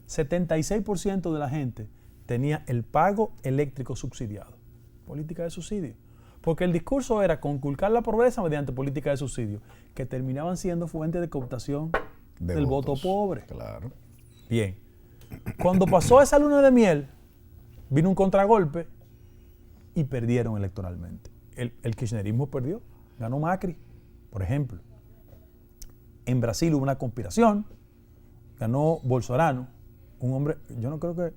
Speaker 2: 76% de la gente tenía el pago eléctrico subsidiado. Política de subsidio. Porque el discurso era conculcar la pobreza mediante política de subsidio, que terminaban siendo fuente de cooptación del voto pobre.
Speaker 1: Claro.
Speaker 2: Bien. Cuando pasó esa luna de miel, vino un contragolpe y perdieron electoralmente. El kirchnerismo perdió, ganó Macri, por ejemplo. En Brasil hubo una conspiración, ganó Bolsonaro, un hombre, yo no creo que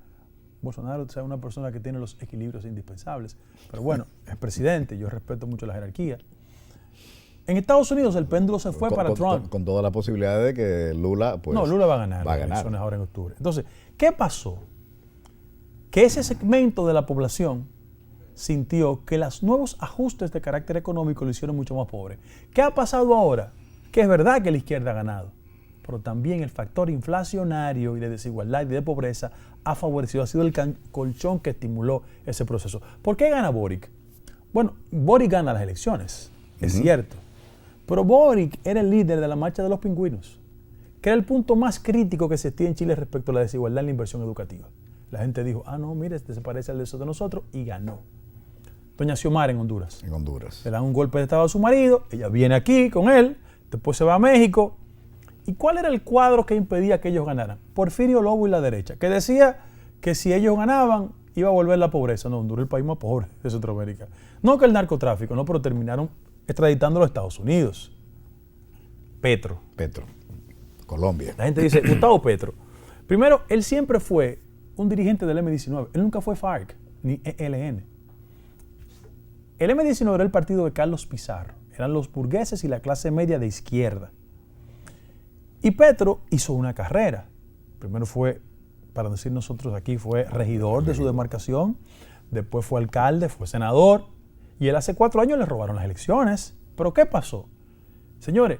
Speaker 2: Bolsonaro sea una persona que tiene los equilibrios indispensables, pero bueno, es presidente, yo respeto mucho la jerarquía. En Estados Unidos el péndulo se fue para Trump.
Speaker 1: Con toda la posibilidad de que Lula, pues,
Speaker 2: no, Lula va a ganar las elecciones ahora en octubre. Entonces, ¿qué pasó? Que ese segmento de la población sintió que los nuevos ajustes de carácter económico lo hicieron mucho más pobre. ¿Qué ha pasado ahora? Que es verdad que la izquierda ha ganado, pero también el factor inflacionario y de desigualdad y de pobreza ha favorecido, ha sido el colchón que estimuló ese proceso. ¿Por qué gana Boric? Bueno, Boric gana las elecciones, es cierto, pero Boric era el líder de la marcha de los pingüinos, que era el punto más crítico que existía en Chile respecto a la desigualdad en la inversión educativa. La gente dijo, no, mire, este se parece al de eso de nosotros, y ganó. Doña Xiomara en Honduras.
Speaker 1: En Honduras.
Speaker 2: Le dan un golpe de estado a su marido, ella viene aquí con él, después se va a México. ¿Y cuál era el cuadro que impedía que ellos ganaran? Porfirio Lobo y la derecha, que decía que si ellos ganaban iba a volver la pobreza. No, Honduras es el país más pobre de Centroamérica. No que el narcotráfico, no, pero terminaron extraditando a los Estados Unidos. Petro.
Speaker 1: Colombia.
Speaker 2: La gente dice, Gustavo Petro. Primero, él siempre fue un dirigente del M-19. Él nunca fue FARC ni ELN. El M-19 era el partido de Carlos Pizarro. Eran los burgueses y la clase media de izquierda. Y Petro hizo una carrera. Primero fue, para decir nosotros aquí, fue regidor de su demarcación. Después fue alcalde, fue senador. Y él hace 4 años le robaron las elecciones. ¿Pero qué pasó? Señores,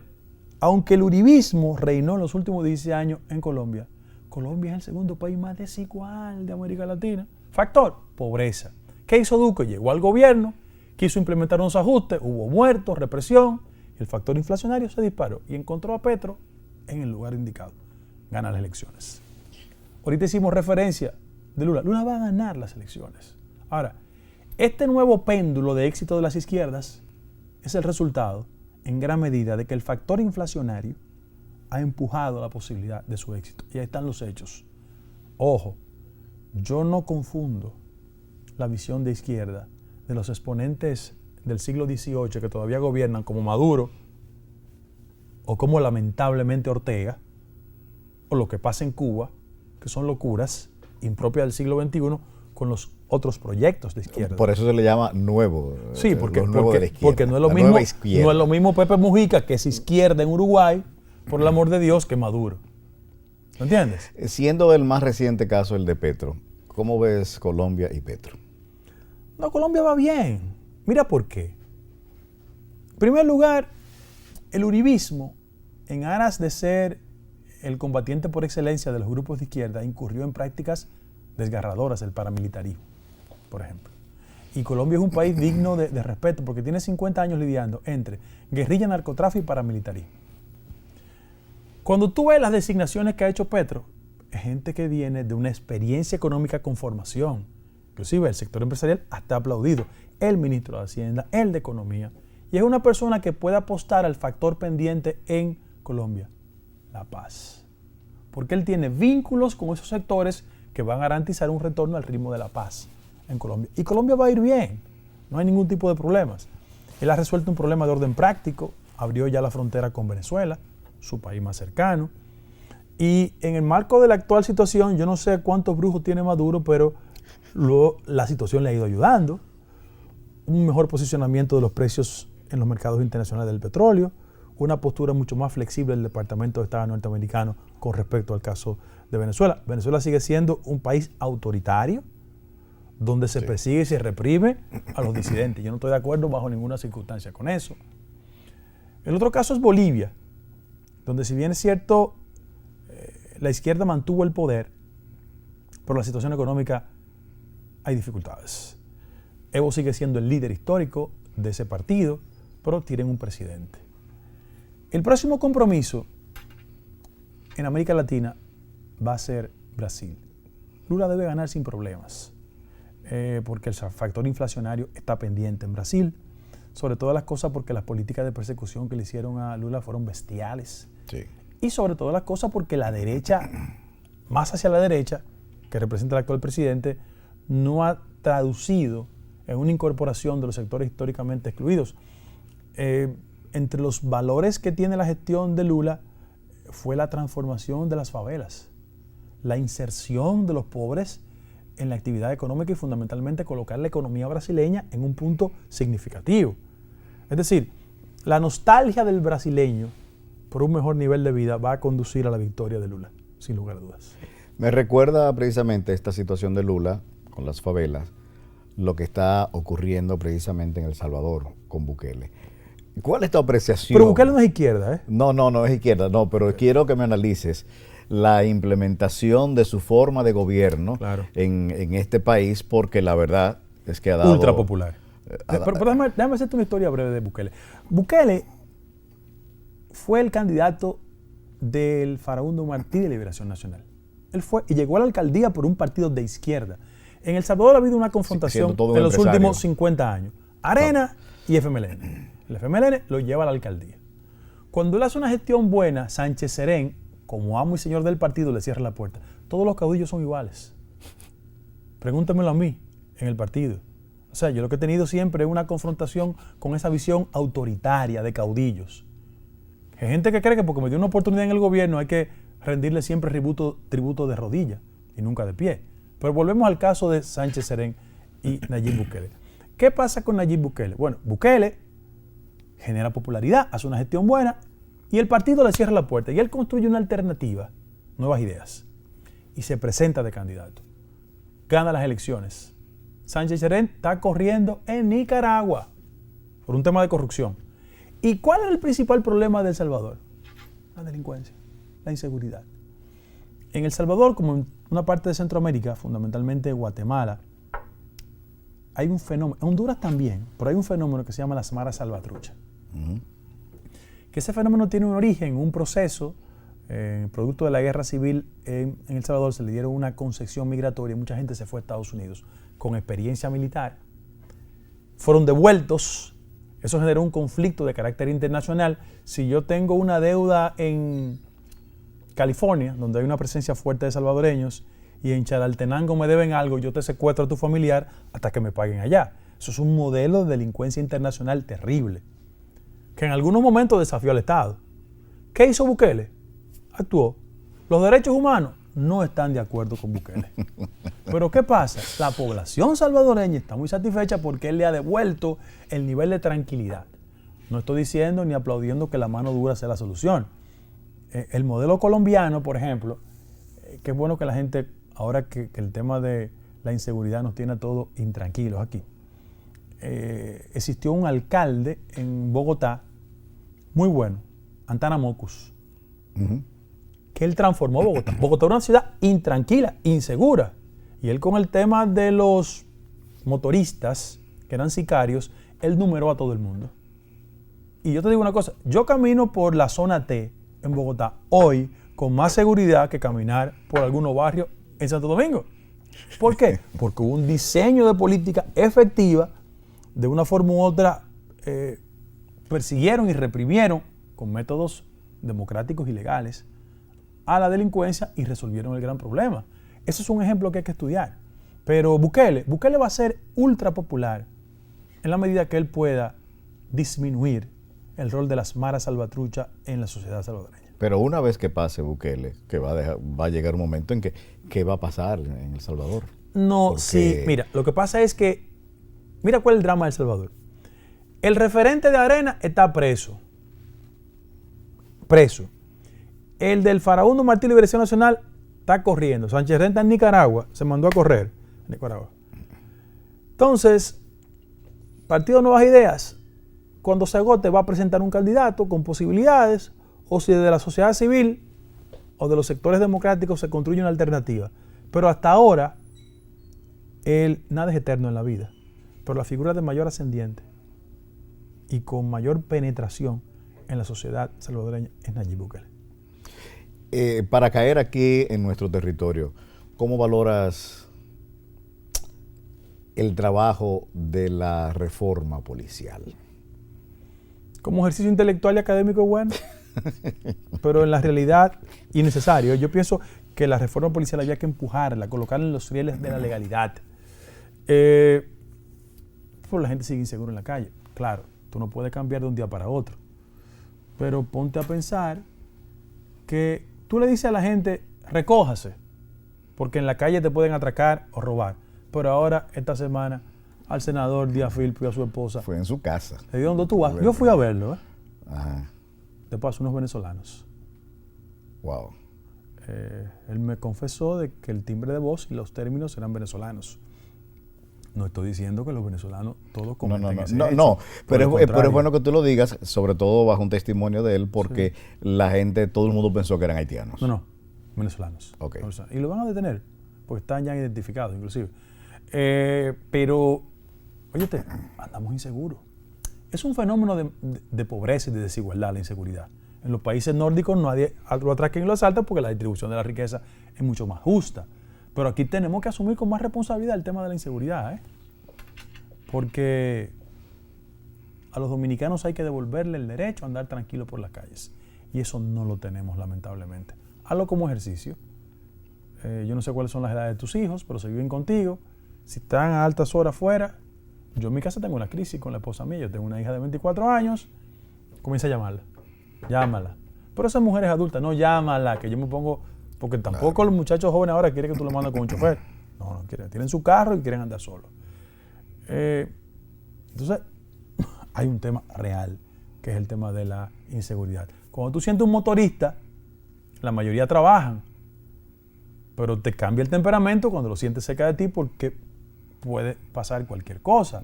Speaker 2: aunque el uribismo reinó en los últimos 16 años en Colombia, Colombia es el segundo país más desigual de América Latina. Factor, pobreza. ¿Qué hizo Duque? Llegó al gobierno, quiso implementar unos ajustes, hubo muertos, represión, y el factor inflacionario se disparó y encontró a Petro en el lugar indicado. Gana las elecciones. Ahorita hicimos referencia de Lula. Lula va a ganar las elecciones. Ahora, este nuevo péndulo de éxito de las izquierdas es el resultado, en gran medida, de que el factor inflacionario ha empujado la posibilidad de su éxito. Y ahí están los hechos. Ojo, yo no confundo la visión de izquierda de los exponentes del siglo XVIII que todavía gobiernan, como Maduro o como lamentablemente Ortega, o lo que pasa en Cuba, que son locuras impropias del siglo XXI, con los otros proyectos de izquierda.
Speaker 1: Por eso se le llama nuevo.
Speaker 2: Sí, porque
Speaker 1: de la izquierda,
Speaker 2: porque no es lo mismo Pepe Mujica, que es izquierda en Uruguay, por el amor de Dios, que Maduro. ¿Me entiendes?
Speaker 1: Siendo el más reciente caso el de Petro, ¿cómo ves Colombia y Petro?
Speaker 2: No, Colombia va bien. Mira por qué. En primer lugar, el uribismo, en aras de ser el combatiente por excelencia de los grupos de izquierda, incurrió en prácticas desgarradoras, el paramilitarismo, por ejemplo. Y Colombia es un país digno de respeto porque tiene 50 años lidiando entre guerrilla, narcotráfico y paramilitarismo. Cuando tú ves las designaciones que ha hecho Petro, es gente que viene de una experiencia económica con formación. Inclusive el sector empresarial hasta ha aplaudido. El ministro de Hacienda, el de Economía. Y es una persona que puede apostar al factor pendiente en Colombia, la paz. Porque él tiene vínculos con esos sectores que van a garantizar un retorno al ritmo de la paz en Colombia. Y Colombia va a ir bien, no hay ningún tipo de problemas. Él ha resuelto un problema de orden práctico, abrió ya la frontera con Venezuela, su país más cercano. Y en el marco de la actual situación, yo no sé cuántos brujos tiene Maduro, pero la situación le ha ido ayudando. Un mejor posicionamiento de los precios en los mercados internacionales del petróleo, una postura mucho más flexible del Departamento de Estado norteamericano con respecto al caso de Venezuela. Venezuela sigue siendo un país autoritario, donde se persigue y se reprime a los disidentes. Yo no estoy de acuerdo bajo ninguna circunstancia con eso. El otro caso es Bolivia, donde si bien es cierto, la izquierda mantuvo el poder, por la situación económica hay dificultades. Evo sigue siendo el líder histórico de ese partido, pero tienen un presidente. El próximo compromiso en América Latina va a ser Brasil. Lula debe ganar sin problemas, porque el factor inflacionario está pendiente en Brasil, sobre todas las cosas porque las políticas de persecución que le hicieron a Lula fueron bestiales.
Speaker 1: Sí.
Speaker 2: Y sobre todas las cosas porque la derecha, más hacia la derecha, que representa el actual presidente, no ha traducido en una incorporación de los sectores históricamente excluidos. Entre los valores que tiene la gestión de Lula fue la transformación de las favelas, la inserción de los pobres en la actividad económica y fundamentalmente colocar la economía brasileña en un punto significativo. Es decir, la nostalgia del brasileño por un mejor nivel de vida va a conducir a la victoria de Lula, sin lugar a dudas.
Speaker 1: Me recuerda precisamente esta situación de Lula con las favelas, lo que está ocurriendo precisamente en El Salvador con Bukele. ¿Cuál es tu apreciación?
Speaker 2: Pero Bukele no es izquierda, ¿eh?
Speaker 1: No es izquierda, no, pero quiero que me analices la implementación de su forma de gobierno en este país, porque la verdad es que ha dado...
Speaker 2: Ultra popular. Pero déjame hacerte una historia breve de Bukele. Bukele fue el candidato del Farabundo Martí de Liberación Nacional. Él fue y llegó a la alcaldía por un partido de izquierda. En El Salvador ha habido una confrontación en los últimos 50 años. Arena y FMLN. El FMLN lo lleva a la alcaldía. Cuando él hace una gestión buena, Sánchez Serén, como amo y señor del partido, le cierra la puerta. Todos los caudillos son iguales. Pregúntamelo a mí, en el partido. O sea, yo lo que he tenido siempre es una confrontación con esa visión autoritaria de caudillos. Hay gente que cree que porque me dio una oportunidad en el gobierno hay que rendirle siempre tributo de rodillas y nunca de pie. Pero volvemos al caso de Sánchez Serén y Nayib Bukele. ¿Qué pasa con Nayib Bukele? Bueno, Bukele genera popularidad, hace una gestión buena y el partido le cierra la puerta y él construye una alternativa, nuevas ideas, y se presenta de candidato. Gana las elecciones. Sánchez Serén está corriendo en Nicaragua por un tema de corrupción. ¿Y cuál es el principal problema de El Salvador? La delincuencia, la inseguridad. En El Salvador, como en una parte de Centroamérica, fundamentalmente Guatemala, hay un fenómeno, en Honduras también, pero hay un fenómeno que se llama las maras salvatruchas. Que ese fenómeno tiene un origen, un proceso, producto de la guerra civil en El Salvador, se le dieron una concesión migratoria y mucha gente se fue a Estados Unidos con experiencia militar. Fueron devueltos, eso generó un conflicto de carácter internacional. Si yo tengo una deuda en California, donde hay una presencia fuerte de salvadoreños, y en Chadaltenango me deben algo, yo te secuestro a tu familiar hasta que me paguen allá. Eso es un modelo de delincuencia internacional terrible, que en algunos momentos desafió al Estado. ¿Qué hizo Bukele? Actuó. Los derechos humanos no están de acuerdo con Bukele. Pero ¿qué pasa? La población salvadoreña está muy satisfecha porque él le ha devuelto el nivel de tranquilidad. No estoy diciendo ni aplaudiendo que la mano dura sea la solución. El modelo colombiano, por ejemplo, que es bueno que la gente, ahora que el tema de la inseguridad nos tiene a todos intranquilos aquí. Existió un alcalde en Bogotá muy bueno, Antana Mocus, que él transformó Bogotá. Bogotá era una ciudad intranquila, insegura. Y él con el tema de los motoristas, que eran sicarios, él numeró a todo el mundo. Y yo te digo una cosa, yo camino por la zona T en Bogotá hoy con más seguridad que caminar por algunos barrios en Santo Domingo. ¿Por qué? Porque hubo un diseño de política efectiva, de una forma u otra persiguieron y reprimieron con métodos democráticos y legales a la delincuencia y resolvieron el gran problema. Ese es un ejemplo que hay que estudiar. Pero Bukele va a ser ultra popular en la medida que él pueda disminuir el rol de las maras salvatruchas en la sociedad salvadoreña.
Speaker 1: Pero una vez que pase Bukele, que va a llegar un momento en que ¿qué va a pasar en El Salvador?
Speaker 2: No,
Speaker 1: porque...
Speaker 2: sí, mira, lo que pasa es que, mira cuál es el drama de El Salvador. El referente de Arena está preso. El del Farabundo Martí Liberación Nacional está corriendo. Sánchez Serén está en Nicaragua, se mandó a correr en Nicaragua. Entonces, Partido Nuevas Ideas, cuando se agote, va a presentar un candidato con posibilidades, o si de la sociedad civil o de los sectores democráticos se construye una alternativa. Pero hasta ahora, nada es eterno en la vida. Pero la figura de mayor ascendiente y con mayor penetración en la sociedad salvadoreña es Nayib Bukele.
Speaker 1: Para caer aquí en nuestro territorio, ¿cómo valoras el trabajo de la reforma policial?
Speaker 2: Como ejercicio intelectual y académico es bueno, pero en la realidad innecesario. Yo pienso que la reforma policial había que empujarla, colocarla en los rieles de la legalidad. Pues la gente sigue insegura en la calle. Claro, tú no puedes cambiar de un día para otro. Pero ponte a pensar que tú le dices a la gente, recójase, porque en la calle te pueden atracar o robar. Pero ahora, esta semana, al senador Díaz Filpo y a su esposa.
Speaker 1: Fue en su casa.
Speaker 2: Le digo, ¿dónde tú vas? Yo fui a verlo, ¿eh?
Speaker 1: Ajá.
Speaker 2: De paso, unos venezolanos.
Speaker 1: Wow.
Speaker 2: Él me confesó de que el timbre de voz y los términos eran venezolanos. No estoy diciendo que los venezolanos todos cometen ese hecho.
Speaker 1: No, pero es
Speaker 2: contrario.
Speaker 1: bueno que tú lo digas, sobre todo bajo un testimonio de él, porque la gente, todo el mundo pensó que eran haitianos.
Speaker 2: No, venezolanos.
Speaker 1: Ok.
Speaker 2: Y lo van a detener, porque están ya identificados, inclusive. Pero, óyete, andamos inseguros. Es un fenómeno de pobreza y de desigualdad, la inseguridad. En los países nórdicos nadie lo atraca y lo asalta porque la distribución de la riqueza es mucho más justa. Pero aquí tenemos que asumir con más responsabilidad el tema de la inseguridad, ¿eh? Porque a los dominicanos hay que devolverle el derecho a andar tranquilo por las calles. Y eso no lo tenemos, lamentablemente. Hazlo como ejercicio. Yo no sé cuáles son las edades de tus hijos, pero si viven contigo, si están a altas horas fuera, yo en mi casa tengo una crisis con la esposa mía. Yo tengo una hija de 24 años, comienza a llamarla. Llámala. Pero esa mujer es adulta, no llámala, que yo me pongo... Porque tampoco los muchachos jóvenes ahora quieren que tú lo mandes con un chofer. No quieren. Tienen su carro y quieren andar solos. Entonces, hay un tema real, que es el tema de la inseguridad. Cuando tú sientes un motorista, la mayoría trabajan, pero te cambia el temperamento cuando lo sientes cerca de ti porque puede pasar cualquier cosa.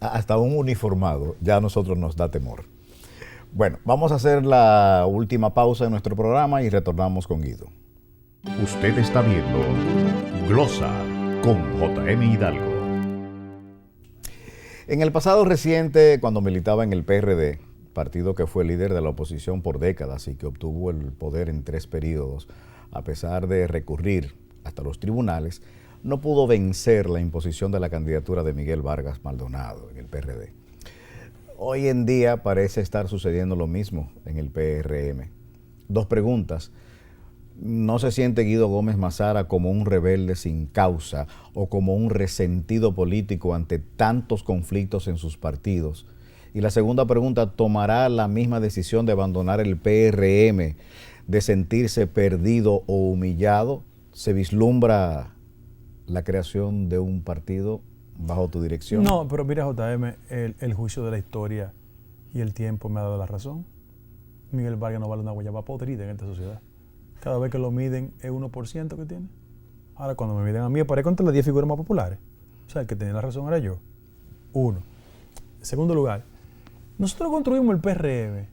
Speaker 1: Hasta un uniformado ya a nosotros nos da temor. Bueno, vamos a hacer la última pausa en nuestro programa y retornamos con Guido.
Speaker 3: Usted está viendo Glosa con J.M. Hidalgo.
Speaker 1: En el pasado reciente, cuando militaba en el PRD, partido que fue líder de la oposición por décadas y que obtuvo el poder en 3 periodos, a pesar de recurrir hasta los tribunales, no pudo vencer la imposición de la candidatura de Miguel Vargas Maldonado en el PRD. Hoy en día parece estar sucediendo lo mismo en el PRM. 2 preguntas. ¿No se siente Guido Gómez Mazara como un rebelde sin causa o como un resentido político ante tantos conflictos en sus partidos? Y la segunda pregunta, ¿tomará la misma decisión de abandonar el PRM, de sentirse perdido o humillado? ¿Se vislumbra la creación de un partido bajo tu dirección?
Speaker 2: No, pero mira, JM, el juicio de la historia y el tiempo me ha dado la razón. Miguel Vargas no vale una guayaba podrida en esta sociedad. Cada vez que lo miden es 1% que tiene. Ahora, cuando me miden a mí, aparezco entre las 10 figuras más populares. O sea, el que tenía la razón era yo. 1. En segundo lugar, nosotros construimos el PRM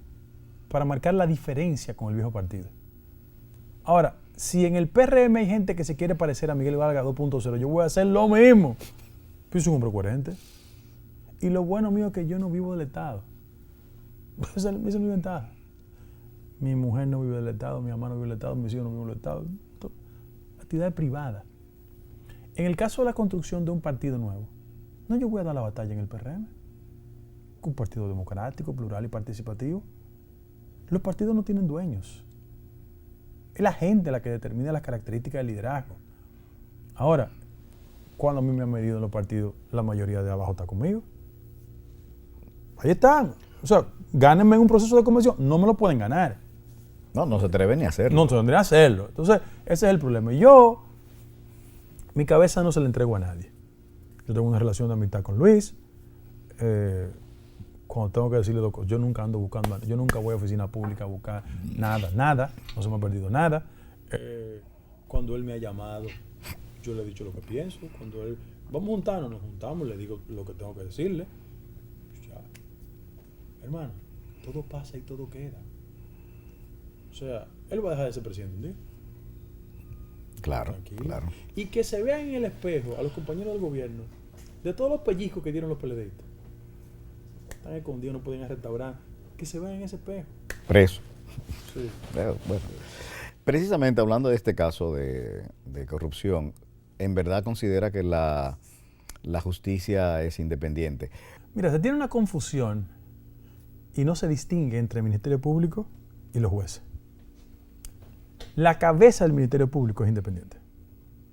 Speaker 2: para marcar la diferencia con el viejo partido. Ahora, si en el PRM hay gente que se quiere parecer a Miguel Vargas 2.0, yo voy a hacer lo mismo. Yo soy un hombre coherente. Y lo bueno mío es que yo no vivo del Estado. Esa es mi ventaja. Mi mujer no vive del Estado, mi mamá no vive del Estado, mis hijos no viven del Estado. Actividad privada. En el caso de la construcción de un partido nuevo, no yo voy a dar la batalla en el PRM. Un partido democrático, plural y participativo. Los partidos no tienen dueños. Es la gente la que determina las características del liderazgo. Ahora, cuando a mí me han medido en los partidos, la mayoría de abajo está conmigo. Ahí están. O sea, gánenme en un proceso de convención, no me lo pueden ganar.
Speaker 1: No se atreven ni a hacerlo.
Speaker 2: No se tendría a hacerlo. Entonces, ese es el problema. Mi cabeza no se la entrego a nadie. Yo tengo una relación de amistad con Luis. Cuando tengo que decirle 2 cosas, yo nunca ando buscando, yo nunca voy a oficina pública a buscar nada, no se me ha perdido nada. Cuando él me ha llamado, yo le he dicho lo que pienso. Cuando él, vamos a juntarnos, nos juntamos, le digo lo que tengo que decirle. Ya. Hermano, todo pasa y todo queda. O sea, él va a dejar de ser presidente un día.
Speaker 1: Claro,
Speaker 2: Tranquilo.
Speaker 1: claro.
Speaker 2: Y que se vean en el espejo a los compañeros del gobierno de todos los pellizcos que dieron los PLDistas. Están escondidos, no pueden ir al restaurante. Que se vean en ese espejo.
Speaker 1: Preso.
Speaker 2: Sí.
Speaker 1: Bueno. Precisamente hablando de este caso de corrupción, ¿en verdad considera que la justicia es independiente?
Speaker 2: Mira, se tiene una confusión y no se distingue entre el Ministerio Público y los jueces. La cabeza del Ministerio Público es independiente.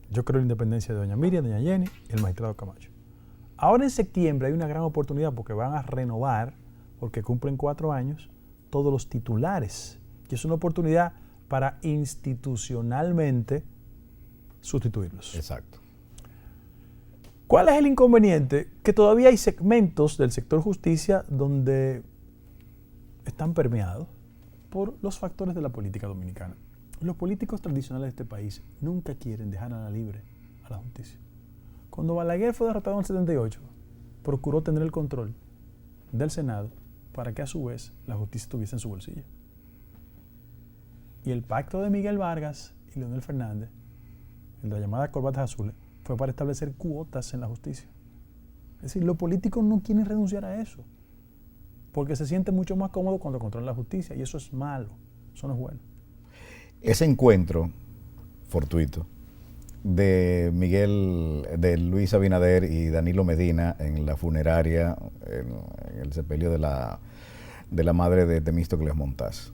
Speaker 2: Yo creo en la independencia de doña Miriam, doña Jenny y el magistrado Camacho. Ahora en septiembre hay una gran oportunidad porque van a renovar, porque cumplen 4 años, todos los titulares. Y es una oportunidad para institucionalmente sustituirlos.
Speaker 1: Exacto.
Speaker 2: ¿Cuál es el inconveniente? Que todavía hay segmentos del sector justicia donde están permeados por los factores de la política dominicana. Los políticos tradicionales de este país nunca quieren dejar a la libre a la justicia. Cuando Balaguer fue derrotado en el 78, procuró tener el control del Senado para que a su vez la justicia estuviese en su bolsillo. Y el pacto de Miguel Vargas y Leonel Fernández, el de la llamada corbatas azules, fue para establecer cuotas en la justicia. Es decir, los políticos no quieren renunciar a eso, porque se sienten mucho más cómodos cuando controlan la justicia, y eso es malo, eso no es bueno.
Speaker 1: Ese encuentro fortuito de Luis Abinader y Danilo Medina en la funeraria, en el sepelio de la madre de Temístocles Montaz,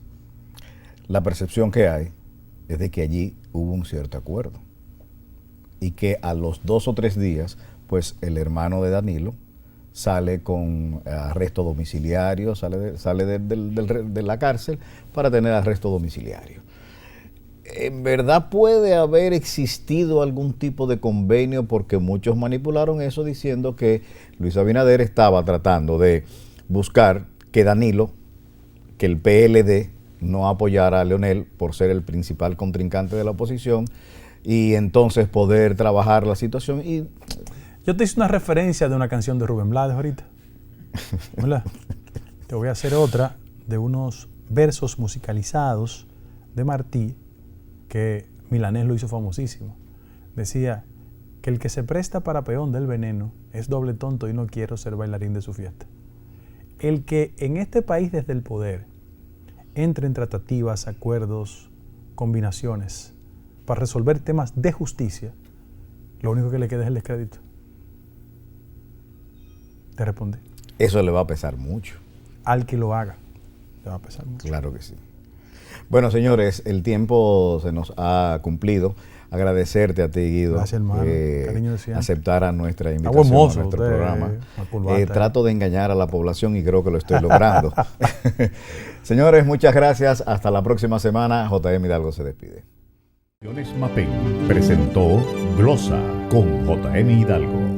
Speaker 1: la percepción que hay es de que allí hubo un cierto acuerdo y que a los 2 o 3 días, pues el hermano de Danilo sale con arresto domiciliario, sale de la cárcel para tener arresto domiciliario. ¿En verdad puede haber existido algún tipo de convenio? Porque muchos manipularon eso diciendo que Luis Abinader estaba tratando de buscar que Danilo, que el PLD no apoyara a Leonel por ser el principal contrincante de la oposición y entonces poder trabajar la situación. Y
Speaker 2: yo te hice una referencia de una canción de Rubén Blades ahorita, ¿verdad? Te voy a hacer otra de unos versos musicalizados de Martí, que Milanés lo hizo famosísimo. Decía que el que se presta para peón del veneno es doble tonto y no quiero ser bailarín de su fiesta. El que en este país desde el poder entre en tratativas, acuerdos, combinaciones para resolver temas de justicia, lo único que le queda es el descrédito. Te respondí.
Speaker 1: Eso le va a pesar mucho.
Speaker 2: Al que lo haga, le va a pesar mucho.
Speaker 1: Claro que sí. Bueno, señores, el tiempo se nos ha cumplido. Agradecerte a ti, Guido,
Speaker 2: gracias, hermano. Cariño de siempre.
Speaker 1: Aceptara nuestra invitación a nuestro programa. Trato de engañar a la población y creo que lo estoy logrando. Señores, muchas gracias. Hasta la próxima semana. JM Hidalgo se despide.
Speaker 3: Mapen presentó Glosa con JM Hidalgo.